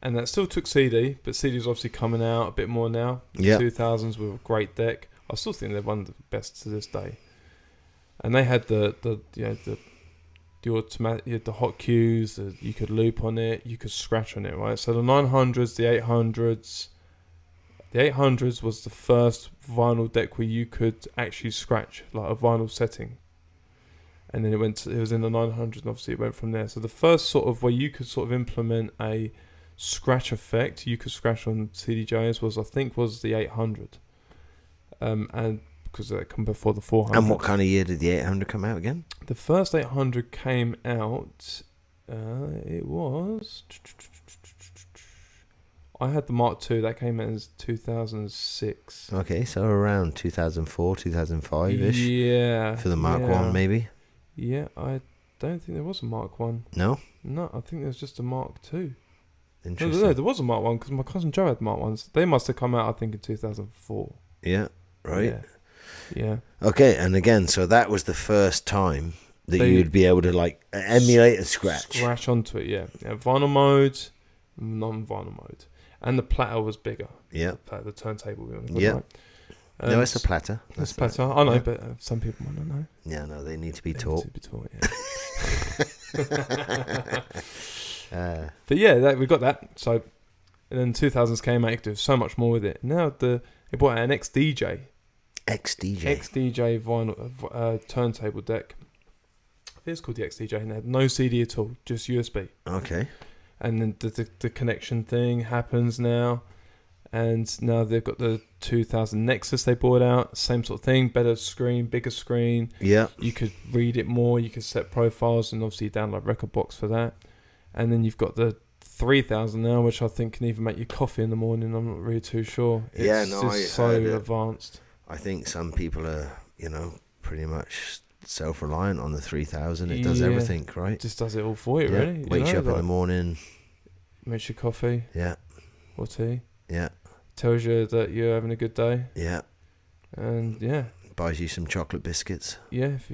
and that still took CD, but CD is obviously coming out a bit more now. Yeah. 2000s with a great deck. I still think they're one of the best to this day. And they had the automatic, you had the hot cues, you could loop on it, you could scratch on it, right? So the 900s, the 800s. The 800s was the first vinyl deck where you could actually scratch, like a vinyl setting. And then it was in the 900s, and obviously it went from there. So the first sort of where you could sort of implement a scratch effect, you could scratch on CDJs was the 800. And because they come before the 400. And what kind of year did the 800 come out again? The first 800 came out, it was... I had the Mark II, that came out in 2006. Okay, so around 2004, 2005-ish? Yeah. For the Mark 1, maybe? Yeah, I don't think there was a Mark 1. No? No, I think there was just a Mark 2. Interesting. No, there was a Mark 1 because my cousin Joe had Mark 1s. They must have come out, I think, in 2004. Yeah, right. Yeah. Okay, and again, so that was the first time that you would be able to like emulate a scratch. Scratch onto it, yeah. Vinyl mode, non-vinyl mode. And the platter was bigger. Yeah. The turntable. Yeah. Right? No, it's a platter. It's a platter. I know, but some people might not know. Yeah, no, they need to be taught. Yeah. But yeah, we got that. So, and then 2000s came out. You could do so much more with it. Now they bought out an XDJ vinyl turntable deck. It's called the XDJ, and they had no CD at all, just USB. Okay. And then the connection thing happens now. And now they've got the 2000 Nexus they bought out. Same sort of thing. Better screen, bigger screen. Yeah. You could read it more. You could set profiles and obviously download Record Box for that. And then you've got the 3000 now, which I think can even make you coffee in the morning. I'm not really too sure. It's so advanced. I think some people are, pretty much self-reliant on the 3000. It does everything, right? Just does it all for you, really. Wakes you up in the morning. Makes you coffee. Yeah. Or tea. Yeah. Tells you that you're having a good day. Yeah. And yeah. Buys you some chocolate biscuits. Yeah, if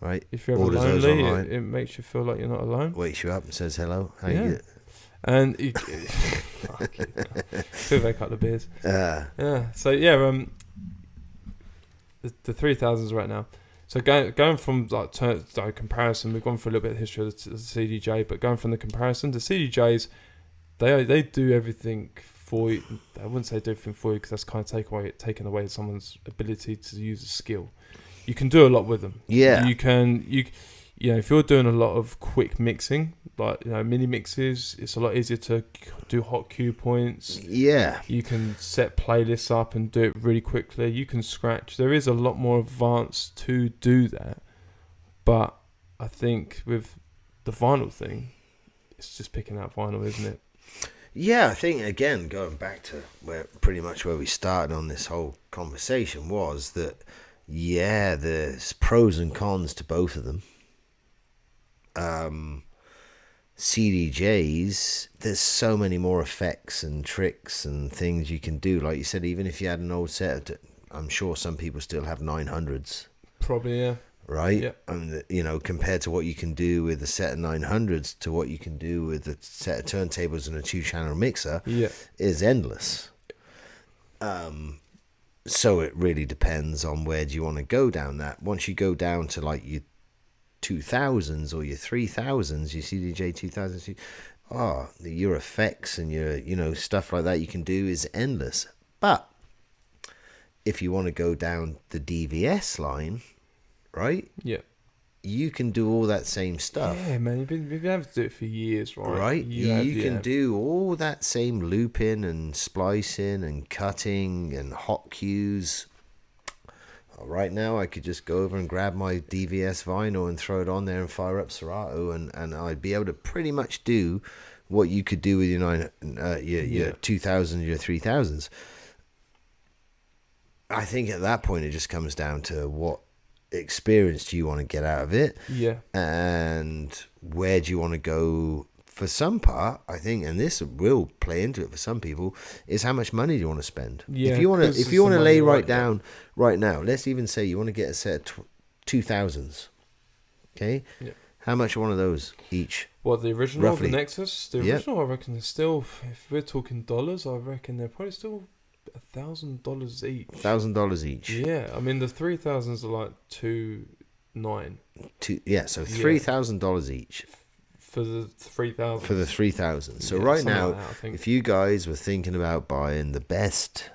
right. If you're ever lonely, it makes you feel like you're not alone. Wakes you up and says hello. How you get? And still make up the beers. Yeah. So yeah, the 3000s right now. So going from like comparison, we've gone through a little bit of history of the CDJ, but going from the comparison, the CDJs, they do everything for you. I wouldn't say do everything for you because that's kind of taking away someone's ability to use a skill. You can do a lot with them. Yeah. If you're doing a lot of quick mixing, like mini mixes, it's a lot easier to do hot cue points. Yeah. You can set playlists up and do it really quickly. You can scratch. There is a lot more advanced to do that. But I think with the vinyl thing, it's just picking out vinyl, isn't it? Yeah, I think, again, going back to where we started on this whole conversation was that, yeah, there's pros and cons to both of them. CDJs, there's so many more effects and tricks and things you can do. Like you said, even if you had an old set, I'm sure some people still have 900s. Probably, yeah. Right? Yeah. And compared to what you can do with a set of 900s to what you can do with a set of turntables and a 2-channel mixer is endless. So it really depends on where do you want to go down that. Once you go down to like your 2000s or your 3000s, your CDJ3000, your effects and your stuff like that you can do is endless. But if you want to go down the DVS line, right? Yeah. You can do all that same stuff. Yeah, man, you've been having to do it for years, right? Right? You can do all that same looping and splicing and cutting and hot cues. Right now, I could just go over and grab my DVS vinyl and throw it on there and fire up Serato, and I'd be able to pretty much do what you could do with your your 2000, your 3000s. I think at that point it just comes down to what experience do you want to get out of it, and where do you want to go. For some part, I think, and this will play into it for some people, is how much money do you want to spend. If you want to lay right down right now, let's even say you want to get a set of 2000s. Okay, how much are one of those each? What, the original, roughly? The Nexus? The original, I reckon, they're still, if we're talking dollars, I reckon they're probably still $1,000 each. $1,000 each. Yeah, I mean the 3000s are like $2,900. So $3,000 each. For the 3000. For the 3000. So right now, like that, if you guys were thinking about buying the best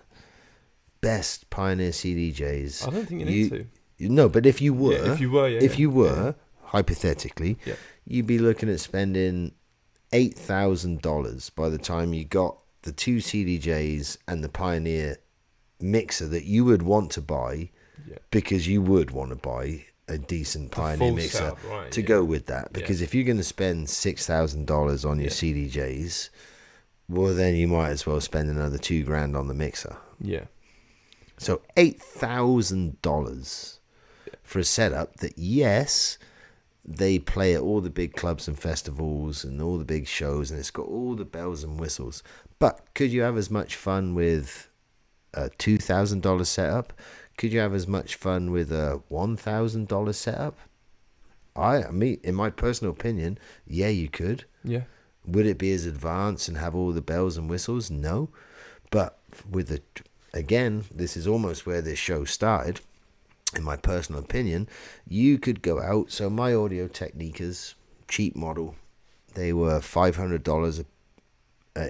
Pioneer CDJs, I don't think you need to. No, but if you were, if you were, hypothetically, you'd be looking at spending $8,000 by the time you got the two CDJs and the Pioneer mixer that you would want to buy, because you would want to buy a decent Pioneer mixer to go with that, because if you're going to spend $6,000 on your CDJs, well, then you might as well spend another $2,000 on the mixer. So $8,000 for a setup that, yes, they play at all the big clubs and festivals and all the big shows, and it's got all the bells and whistles, but could you have as much fun with a $2,000 setup? Could you have as much fun with a $1,000 setup? I mean, in my personal opinion, yeah, you could. Would it be as advanced and have all the bells and whistles? No. But with again, this is almost where this show started. In my personal opinion, you could go out. So my Audio Technicas, cheap model, they were $500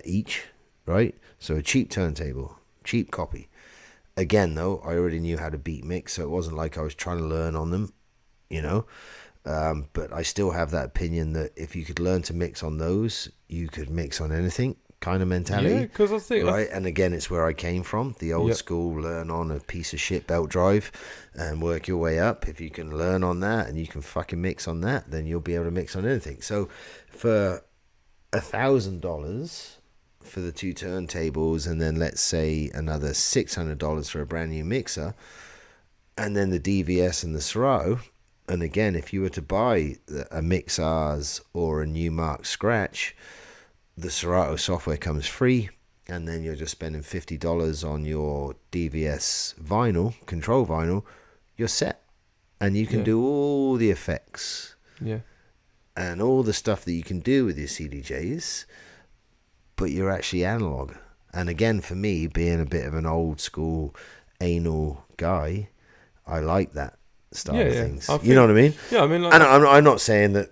each, right? So a cheap turntable, cheap copy. Again, though, I already knew how to beat mix, so it wasn't like I was trying to learn on them, but I still have that opinion that if you could learn to mix on those, you could mix on anything kind of mentality. Yeah, because I think... Right, and again, it's where I came from, the old school learn on a piece of shit belt drive and work your way up. If you can learn on that and you can fucking mix on that, then you'll be able to mix on anything. So for $1,000... for the two turntables, and then let's say another $600 for a brand new mixer, and then the DVS and the Serato. And again, if you were to buy a Mixars or a new Mark Scratch, the Serato software comes free, and then you're just spending $50 on your DVS vinyl, control vinyl, you're set, and you can do all the effects and all the stuff that you can do with your CDJs, but you're actually analog. And again, for me, being a bit of an old school anal guy, I like that style of things. You know what I mean? Yeah, I mean, like, and I'm not saying that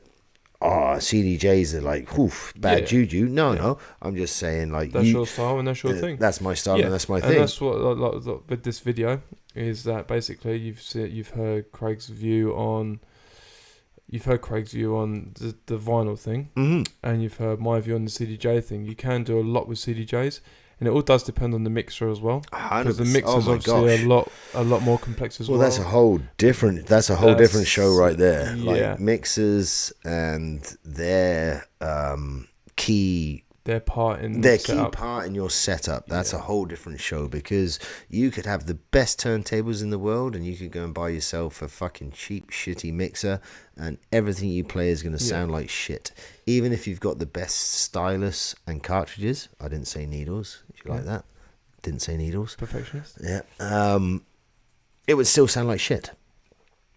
CDJs are like bad juju. No. I'm just saying like that's your style and that's your thing. That's my style and that's my thing. And that's what like with this video is that basically you've heard Craig's view on. You've heard Craig's view on the vinyl thing, and you've heard my view on the CDJ thing. You can do a lot with CDJs, and it all does depend on the mixer as well. Because the mixer's obviously a lot more complex as well. Well, that's a whole different show right there. Like mixers and their key. Their key part in your setup. That's a whole different show, because you could have the best turntables in the world and you could go and buy yourself a fucking cheap, shitty mixer, and everything you play is going to sound like shit. Even if you've got the best stylus and cartridges. I didn't say needles. Did you like that? Didn't say needles. Perfectionist. Yeah. It would still sound like shit.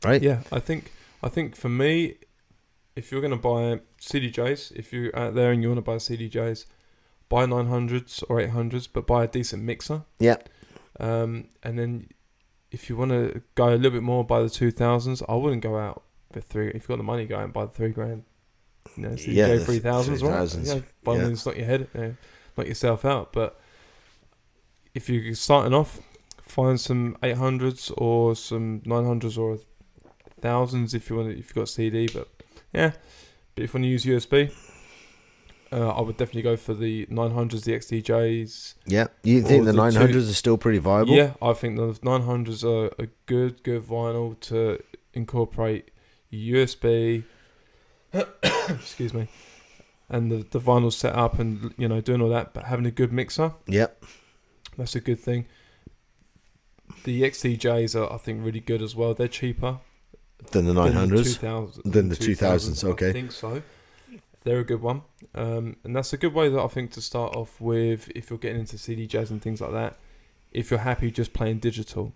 Right? Yeah, I think for me, if you're going to buy CDJs, if you're out there and you want to buy CDJs, buy 900s or 800s, but buy a decent mixer. Yeah. And then if you want to go a little bit more, buy the 2000s. I wouldn't go out for $3,000. If you've got the money, go out and buy the $3,000. CDJ 3000s, right? By all means, knock your head, knock yourself out. But if you're starting off, find some 800s or some 900s or 1000s if you've got CD. But if you want to use USB, I would definitely go for the 900s, the XDJs. You think the the 900s are still pretty viable? Yeah, I think the 900s are a good vinyl to incorporate USB. Excuse me. And the vinyl set up and, you know, doing all that, but having a good mixer. Yep. That's a good thing. The XDJs are, I think, really good as well. They're cheaper Than the 900s? Than the 2000s, okay. I think so. They're a good one. And that's a good way that I think to start off with if you're getting into CDJs and things like that. If you're happy just playing digital.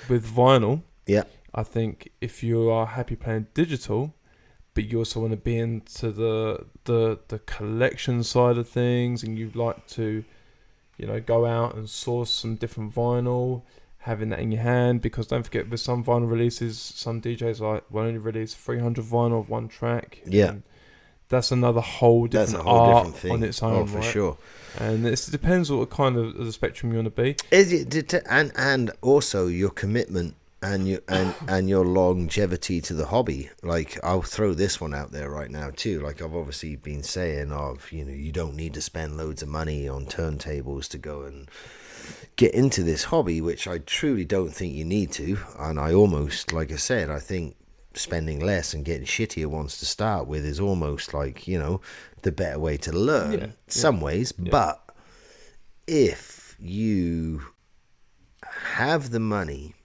With vinyl, yeah, I think if you are happy playing digital, but you also want to be into the collection side of things and you'd like to, you know, go out and source some different vinyl, having that in your hand, because don't forget with some vinyl releases, some DJs will only release 300 vinyl of one track. Yeah. And that's another whole different That's a whole art different thing. on its own, for right? sure. And it depends what kind of the spectrum you want to be. Is it and also your commitment and your longevity to the hobby. Like, I'll throw this one out there right now too. Like, I've obviously been saying you don't need to spend loads of money on turntables to go and get into this hobby, which I truly don't think you need to. And I almost, like I said, I think spending less and getting shittier ones to start with is almost like, the better way to learn some ways. Yeah. But if you have the money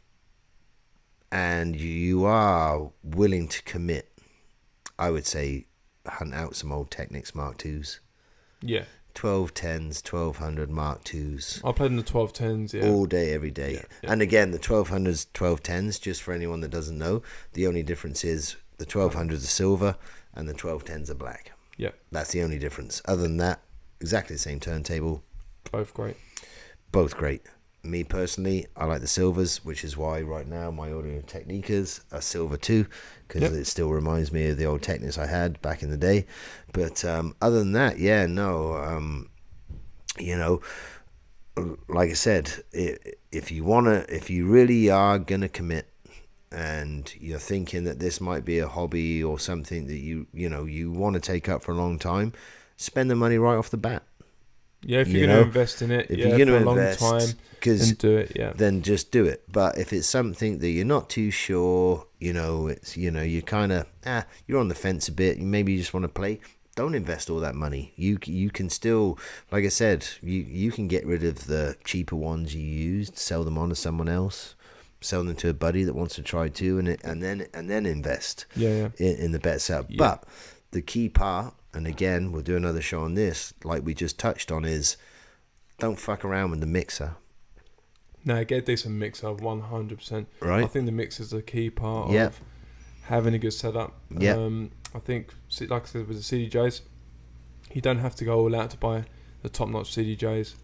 and you are willing to commit, I would say hunt out some old Technics Mark IIs. Yeah. 1210s, 1200 Mark IIs. I played in the 1210s, yeah. All day, every day. Yeah. And again, the 1200s, 1210s, just for anyone that doesn't know, the only difference is the 1200s are silver and the 1210s are black. Yeah. That's the only difference. Other than that, exactly the same turntable. Both great. Both great. Me personally, I like the silvers, which is why right now my Audio Technicas are silver too, because it still reminds me of the old Technics I had back in the day. But other than that, like I said, if you really are gonna commit, and you're thinking that this might be a hobby or something that you want to take up for a long time, spend the money right off the bat. Yeah, if you're going to invest in it, for a long time, then do it. Yeah, then just do it. But if it's something that you're not too sure, it's you're kind of you're on the fence a bit. Maybe you just want to play. Don't invest all that money. You can still, like I said, you can get rid of the cheaper ones you used, sell them on to someone else, sell them to a buddy that wants to try too, and then invest. In the better setup. Yeah. But the key part. And again, we'll do another show on this, like we just touched on, is don't fuck around with the mixer. No, get a decent mixer, 100%. Right. I think the mixer's a key part of having a good setup. Yeah. I think, like I said, with the CDJs, you don't have to go all out to buy the top-notch CDJs.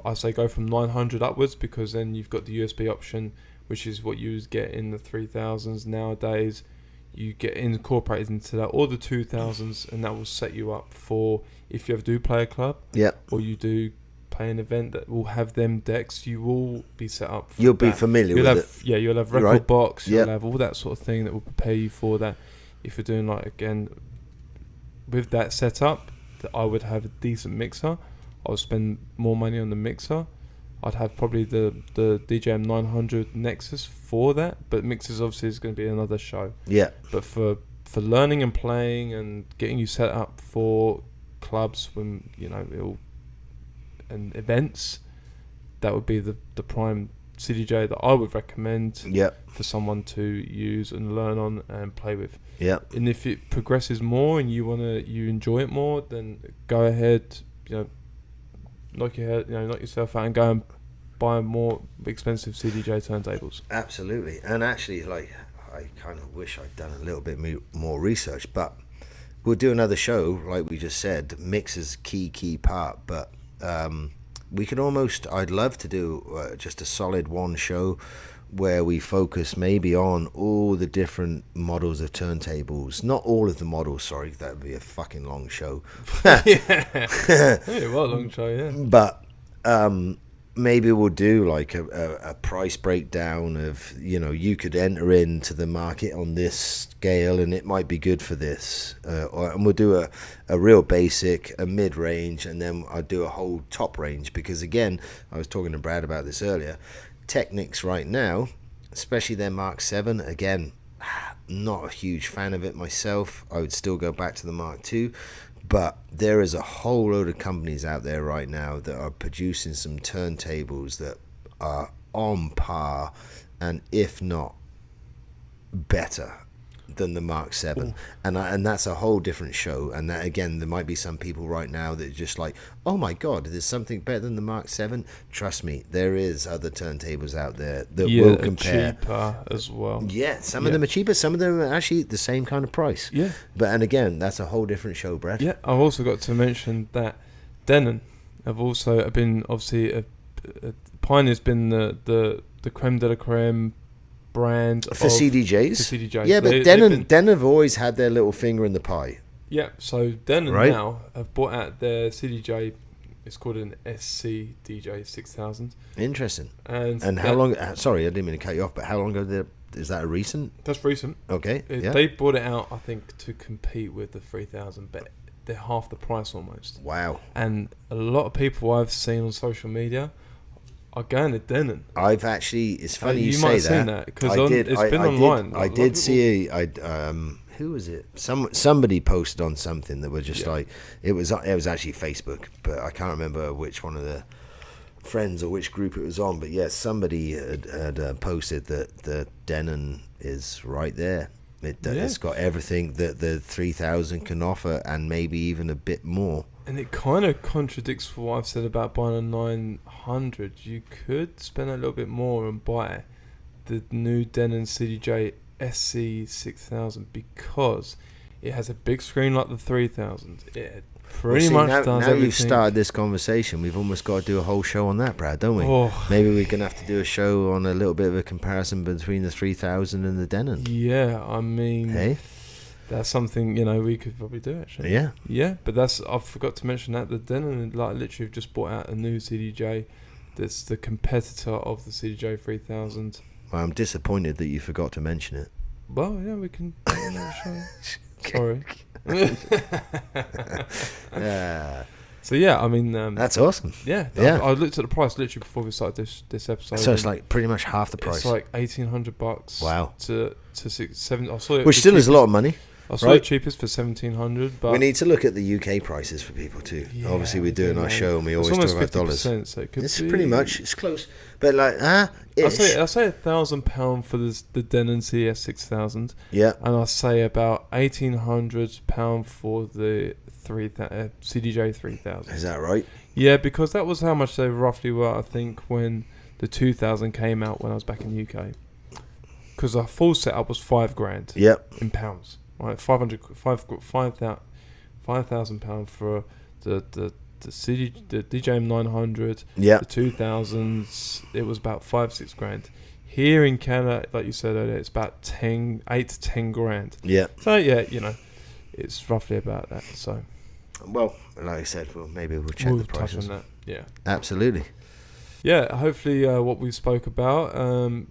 I say go from 900 upwards, because then you've got the USB option, which is what you get in the 3000s nowadays. You get incorporated into that, or the 2000s, and that will set you up for if you ever do play a club, or you do play an event that will have them decks. You will be set up for You'll be familiar with it. Yeah, you'll have record box. You'll have all that sort of thing that will prepare you for that. If you're doing with that setup, that I would have a decent mixer. I would spend more money on the mixer. I'd have probably the DJM 900 Nexus for that, but mixers obviously is going to be another show. Yeah. But for learning and playing and getting you set up for clubs and events, that would be the prime CDJ that I would recommend for someone to use and learn on and play with. Yeah. And if it progresses more and you enjoy it more, then go ahead, knock yourself out and go and buy more expensive CDJ turntables. Absolutely. And actually, I kind of wish I'd done a little bit more research, but we'll do another show, like we just said. Mix is key part, but we could I'd love to do just a solid one show where we focus maybe on all the different models of turntables. Not all of the models, sorry, that would be a fucking long show. Yeah, what a long show, yeah. But maybe we'll do like a price breakdown of, you could enter into the market on this scale and it might be good for this, and we'll do a real basic, a mid-range, and then I'll do a whole top range, because again, I was talking to Brad about this earlier. Technics right now, especially their Mark 7, again, not a huge fan of it myself. I would still go back to the Mark 2. But there is a whole load of companies out there right now that are producing some turntables that are on par, and if not better than the Mark 7. And that's a whole different show. And that, again, there might be some people right now that are just like, oh my God, there's something better than the Mark 7. Trust me, there is other turntables out there that will compare. Cheaper as well. Yeah, some of them are cheaper, some of them are actually the same kind of price. Yeah. And again, that's a whole different show, Brad. Yeah, I've also got to mention that Denon have also been, obviously, Pioneer's been the creme de la creme brand for CDJs. For CDJs. Yeah, but Denon have always had their little finger in the pie. Yeah, so Denon now have bought out their CDJ. It's called an CDJ3000. Interesting. And how long? Sorry, I didn't mean to cut you off. But how long ago is that? A recent? That's recent. Okay. They bought it out, I think, to compete with the 3000, but they're half the price almost. Wow. And a lot of people I've seen on social media are going to Denon. I've actually. It's funny you might say have seen that because it's been online. I did see. Who was it? Somebody posted on something that were just like it was actually Facebook, but I can't remember which one of the friends or which group it was on. But yes, somebody had posted that the Denon is right there. It's got everything that the 3000 can offer, and maybe even a bit more. And it kind of contradicts what I've said about buying a 900. You could spend a little bit more and buy the new Denon CDJ SC6000 because it has a big screen like the 3000. It pretty much does everything. Now you've started this conversation, we've almost got to do a whole show on that, Brad, don't we? Maybe we're going to have to do a show on a little bit of a comparison between the 3000 and the Denon. Yeah, I mean... Hey? That's something, we could probably do, actually. Yeah. Yeah, but I forgot to mention that the Denon, literally just bought out a new CDJ that's the competitor of the CDJ3000. Well, I'm disappointed that you forgot to mention it. Well, yeah, we can do another show. Sorry. So, yeah, I mean... that's awesome. Yeah. I looked at the price literally before we started this episode. So it's like pretty much half the price. It's like $1,800. Wow. To 7. I saw it. Which still is a lot of money. I saw it cheapest for $1,700, but we need to look at the UK prices for people too. Yeah, obviously, we're doing our show and we always talk about dollars. So it's pretty much close, but like I say £1,000 for the Denon CS6000. Yeah, and I say about £1,800 for the CDJ3000. Is that right? Yeah, because that was how much they roughly were. I think when the 2000 came out when I was back in the UK, because our full setup was $5,000. Yep, in pounds. Right, £5,000 for the DJM 900. Yeah, the 2000s. It was about $5,000-6,000. Here in Canada, like you said earlier, it's about $8,000 to $10,000. Yeah. So yeah, it's roughly about that. So. Well, like I said, maybe we'll check the prices. Touch on that. Yeah. Absolutely. Yeah, hopefully what we spoke about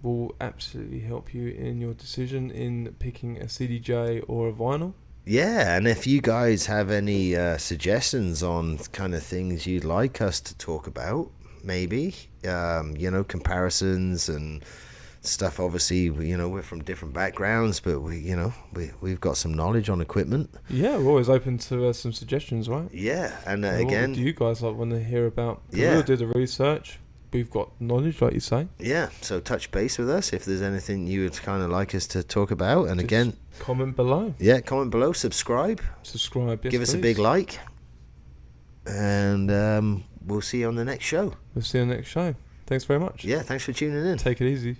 will absolutely help you in your decision in picking a CDJ or a vinyl. Yeah, and if you guys have any suggestions on kind of things you'd like us to talk about, maybe, comparisons and stuff. Obviously, we're from different backgrounds, but we've got some knowledge on equipment. Yeah, we're always open to some suggestions, right? Yeah, and again, what do you guys want to hear about? We'll do the research. We've got knowledge, like you say. Yeah, so touch base with us if there's anything you would kind of like us to talk about. And again, comment below. Yeah, comment below. Subscribe. Yes, give us a big like. And we'll see you on the next show. We'll see you on the next show. Thanks very much. Yeah, thanks for tuning in. Take it easy.